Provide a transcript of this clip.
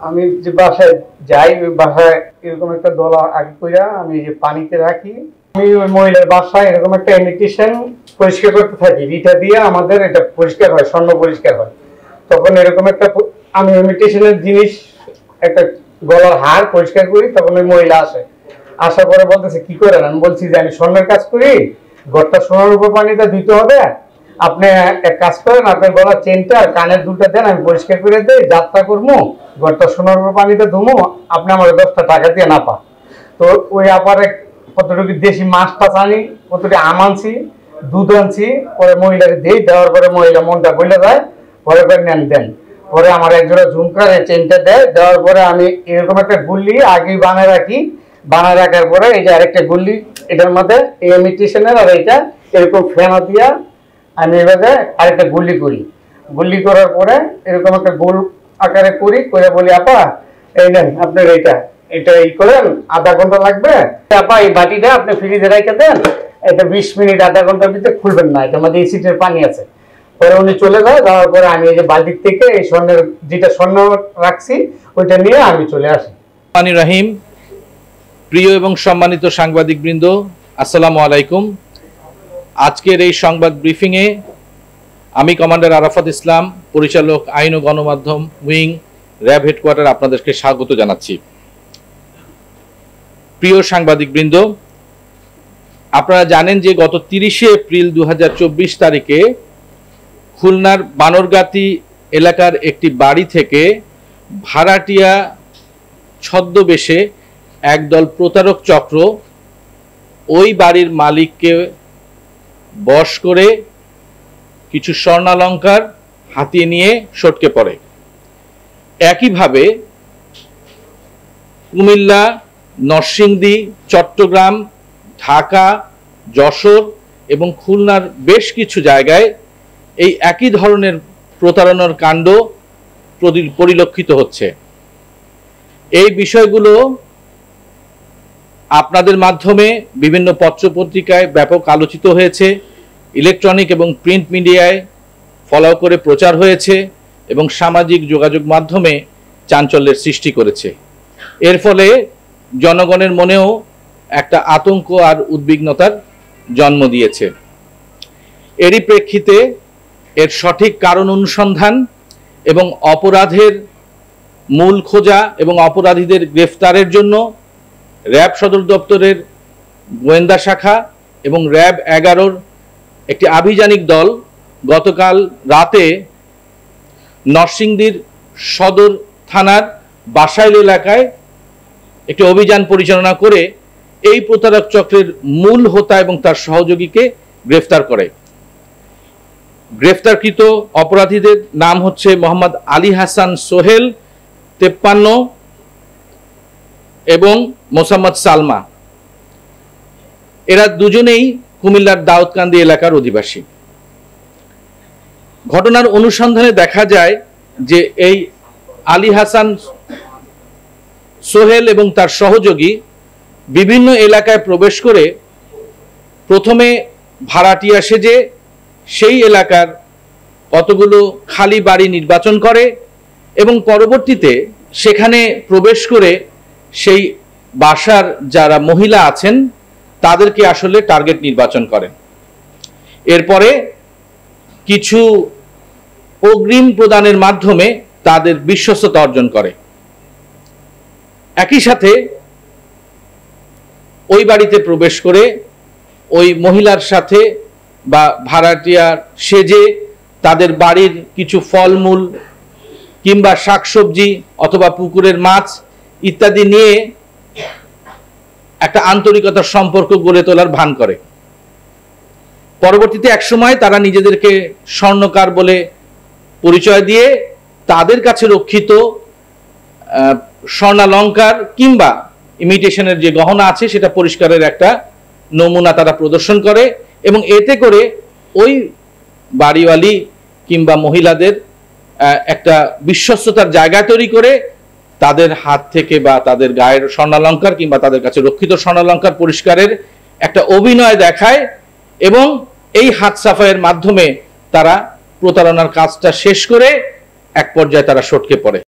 আমি যে বাসায় যাই, ওই বাসায় এরকম একটা দলা আগে কইরা আমি যে পানিতে রাখি। আমি ওই মহিলার বাসায় এরকম একটা ইমিটেশন পরিষ্কার করতে থাকি, রিটা দিয়ে আমাদের এটা পরিষ্কার হয়, স্বর্ণ পরিষ্কার হয়। তখন এরকম একটা আমি ইমিটেশনের জিনিস একটা গলার হার পরিষ্কার করি, তখন ওই মহিলা আসে, আসার পরে বলতেছে কি করেন? আমি বলছি যে আমি স্বর্ণের কাজ করি, ঘরটা সোনার উপর পানিতে ধুইতে হবে, আপনি এক কাজ করেন, আপনার গলার চেনটা আর কানের দুলটা দেন, আমি পরিষ্কার করে দিই, যাত্রা করবো, ঘরটা সোনার উপর পানিতে ধুমো, আপনি আমার 10টা টাকা দিয়ে না পা। তো ওই আপারে কতটুকু দেশি মাছ টাছ আনি, কতটুকু আম আনছি, দুধ আনছি, পরে মহিলাকে দিই, দেওয়ার পরে মহিলা মনটা বলে যায়, পরে করে নেন দেন। পরে আমার একজোড়া ঝুমকার চেনটা দেয়, দেওয়ার পরে আমি এরকম একটা গুল্লি আগেই বানায় রাখি, বানায় রাখার পরে এই যে আরেকটা গুল্লি, এটার মধ্যে এই ইমিটেশনের আর এইটা এরকম ফেনা দিয়া আমি এভাবে আরেকটা গুল্লি করি। গুল্লি করার পরে এরকম একটা গোল আকারে করি, করে বলি আপা এই নেন আপনার এটা এটা ই করেন, আধা ঘন্টা লাগবে, আপা এই বাটিটা আপনি ফ্রিজে রেখে দেন, এটা 20 মিনিট আধা ঘন্টার ভিতরে খুলবেন না, এটার মধ্যে এসিডের পানি আছে। পরে উনি চলে যায়, যাওয়ার পরে আমি এই যে বালতির থেকে এই স্বর্ণের যেটা স্বর্ণ রাখছি ওইটা নিয়ে আমি চলে আসি। রাহিম, প্রিয় এবং সম্মানিত সাংবাদিকবৃন্দ, আসসালামু আলাইকুম। আজকের এই সংবাদ ব্রিফিংয়ে আমি কমান্ডার আরাফাত ইসলাম, পরিচালক আইন ও গণমাধ্যম উইং, র্যাব হেডকোয়ার্টার, আপনাদেরকে স্বাগত জানাচ্ছি। প্রিয় সাংবাদিকবৃন্দ, আপনারা জানেন যে গত 30শে এপ্রিল 2024 তারিখে খুলনার বানরগাতি এলাকার একটি বাড়ি থেকে ভাড়াটিয়া ছদ্মবেশে একদল প্রতারক চক্র ওই বাড়ির মালিককে বশ করে কিছু স্বর্ণালংকার হাতিয়ে নিয়ে সটকে পড়ে। একইভাবে কুমিল্লা, নরসিংদী, চট্টগ্রাম, ঢাকা, যশোর এবং খুলনার বেশ কিছু জায়গায় এই একই ধরনের প্রতারণার কাণ্ড পরিলক্ষিত হচ্ছে। এই বিষয়গুলো আপনাদের মাধ্যমে বিভিন্ন পত্রপত্রিকায় ব্যাপক আলোচিত হয়েছে, ইলেকট্রনিক এবং প্রিন্ট মিডিয়ায় ফলো করে প্রচার হয়েছে এবং সামাজিক যোগাযোগ মাধ্যমে চাঞ্চল্যের সৃষ্টি করেছে। এর ফলে জনগণের মনেও একটা আতঙ্ক আর উদ্বিগ্নতার জন্ম দিয়েছে। এরই প্রেক্ষিতে এর সঠিক কারণ অনুসন্ধান এবং অপরাধের মূল খোঁজা এবং অপরাধীদের গ্রেফতারের জন্য র্যাব সদর দপ্তরের গোয়েন্দা শাখা এবং র্যাব 11-র একটি আভিযানিক দল গতকাল রাতে নরসিংদীর সদর থানার বাসাইল এলাকায় একটি অভিযান পরিচালনা করে এই প্রতারক চক্রের মূল হোতা এবং তার সহযোগীকে গ্রেফতার করে। গ্রেফতারকৃত অপরাধীদের নাম হচ্ছে মোহাম্মদ আলী হাসান সোহেল 53 এবং মোসাম্মদ সালমা। এরা দুজনেই কুমিল্লার দাউদকান্দি এলাকার অধিবাসী। ঘটনার অনুসন্ধানে দেখা যায় যে এই আলী হাসান সোহেল এবং তার সহযোগী বিভিন্ন এলাকায় প্রবেশ করে প্রথমে ভাড়াটিয়া সেজে সেই এলাকার কতগুলো খালি বাড়ি নির্বাচন করে এবং পরবর্তীতে সেখানে প্রবেশ করে সেই বাসার যারা মহিলা আছেন তাদেরকে আসলে টার্গেট নির্বাচন করেন। এরপরে কিছু অগ্রিম প্রদানের মাধ্যমে তাদের বিশ্বস্ততা অর্জন করে। একই সাথে ওই বাড়িতে প্রবেশ করে ওই মহিলার সাথে বা ভাড়াটিয়ার সেজে তাদের বাড়ির কিছু ফলমূল কিংবা শাকসবজি অথবা পুকুরের মাছ ইত্যাদি নিয়ে একটা আন্তরিকতার সম্পর্ক গড়ে তোলার ভান করে। পরবর্তীতে একসময় তারা নিজেদেরকে স্বর্ণকার বলে পরিচয় দিয়ে তাদের কাছে রক্ষিত স্বর্ণালংকার কিংবা ইমিটেশনের যে গহনা আছে সেটা পরিষ্কারের একটা নমুনা তারা প্রদর্শন করে এবং এতে করে ওই বাড়িওয়ালি কিংবা মহিলাদের একটা বিশ্বস্ততার জায়গা তৈরি করে তাদের হাত থেকে বা তাদের গায়ের স্বর্ণালংকার কিংবা তাদের কাছে রক্ষিত স্বর্ণালংকার পরিষ্কারের একটা অভিনয় দেখায় এবং এই হাত সাফাইয়ের মাধ্যমে তারা প্রতারণার কাজটা শেষ করে এক পর্যায়ে তারা সটকে পড়ে।